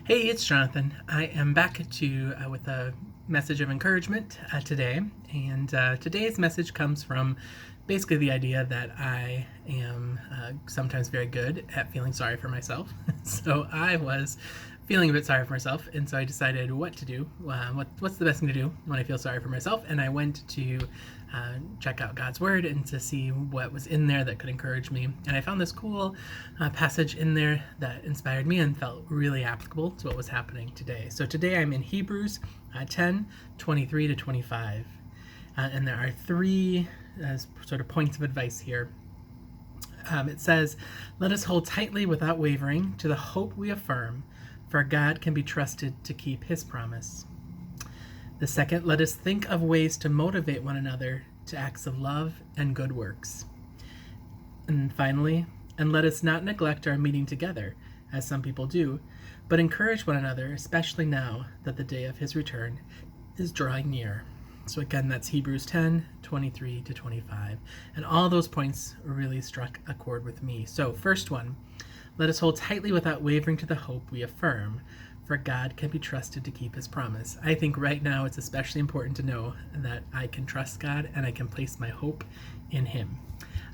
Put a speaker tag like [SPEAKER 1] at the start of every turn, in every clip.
[SPEAKER 1] Hey, it's Jonathan. I am back to with a message of encouragement today, and today's message comes from basically the idea that I am sometimes very good at feeling sorry for myself. So I was feeling a bit sorry for myself, and so I decided what to do. What's the best thing to do when I feel sorry for myself? And I went to check out God's Word and to see what was in there that could encourage me. And I found this cool passage in there that inspired me and felt really applicable to what was happening today. So today I'm in Hebrews 10:23 to 25. And there are three sort of points of advice here. It says, "Let us hold tightly without wavering to the hope we affirm, for God can be trusted to keep his promise." The second, let us think of ways to motivate one another to acts of love and good works. And finally, and let us not neglect our meeting together, as some people do, but encourage one another, especially now that the day of his return is drawing near. So again, that's Hebrews 10:23 to 25. And all those points really struck a chord with me. So first one, let us hold tightly without wavering to the hope we affirm, for God can be trusted to keep his promise. I think right now it's especially important to know that I can trust God and I can place my hope in him.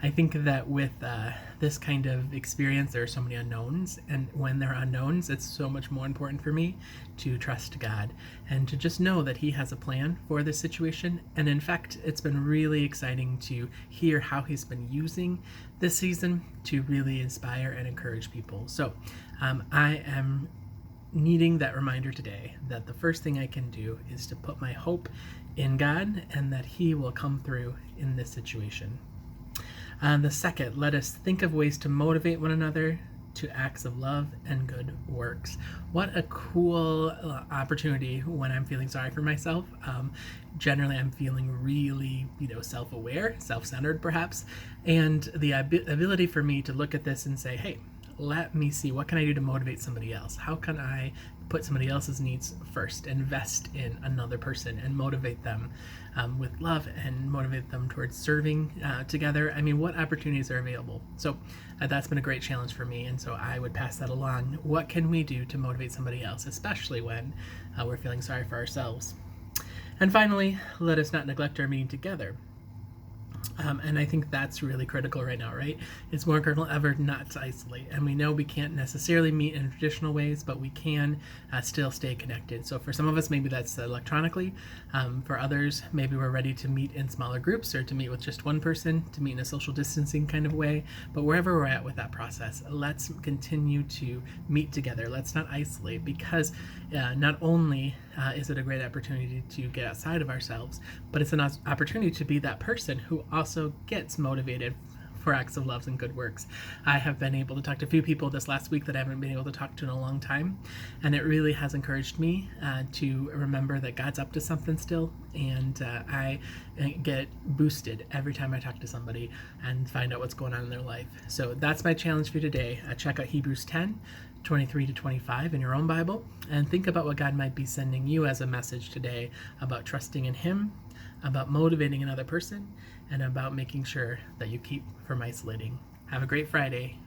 [SPEAKER 1] I think that with this kind of experience, there are so many unknowns, and when there are unknowns, it's so much more important for me to trust God and to just know that he has a plan for this situation. And in fact, it's been really exciting to hear how he's been using this season to really inspire and encourage people. So I am needing that reminder today that the first thing I can do is to put my hope in God and that he will come through in this situation. The second, let us think of ways to motivate one another to acts of love and good works. What a cool opportunity when I'm feeling sorry for myself. Generally, I'm feeling really, self-aware, self-centered perhaps, and the ability for me to look at this and say, hey, let me see, what can I do to motivate somebody else? How can I put somebody else's needs first, invest in another person and motivate them with love and motivate them towards serving together? I mean, what opportunities are available? So that's been a great challenge for me, and so I would pass that along. What can we do to motivate somebody else, especially when we're feeling sorry for ourselves? And finally, let us not neglect our meeting together. And I think that's really critical right now, right? It's more critical than ever not to isolate. And we know we can't necessarily meet in traditional ways, but we can still stay connected. So for some of us, maybe that's electronically. For others, maybe we're ready to meet in smaller groups or to meet with just one person, to meet in a social distancing kind of way. But wherever we're at with that process, let's continue to meet together. Let's not isolate, because not only is it a great opportunity to get outside of ourselves, but it's an opportunity to be that person who also gets motivated for acts of love and good works. I have been able to talk to a few people this last week that I haven't been able to talk to in a long time, and it really has encouraged me to remember that God's up to something still, and I get boosted every time I talk to somebody and find out what's going on in their life. So that's my challenge for you today. Check out Hebrews 10:23 to 25 in your own Bible, and think about what God might be sending you as a message today about trusting in him, about motivating another person, and about making sure that you keep from isolating. Have a great Friday.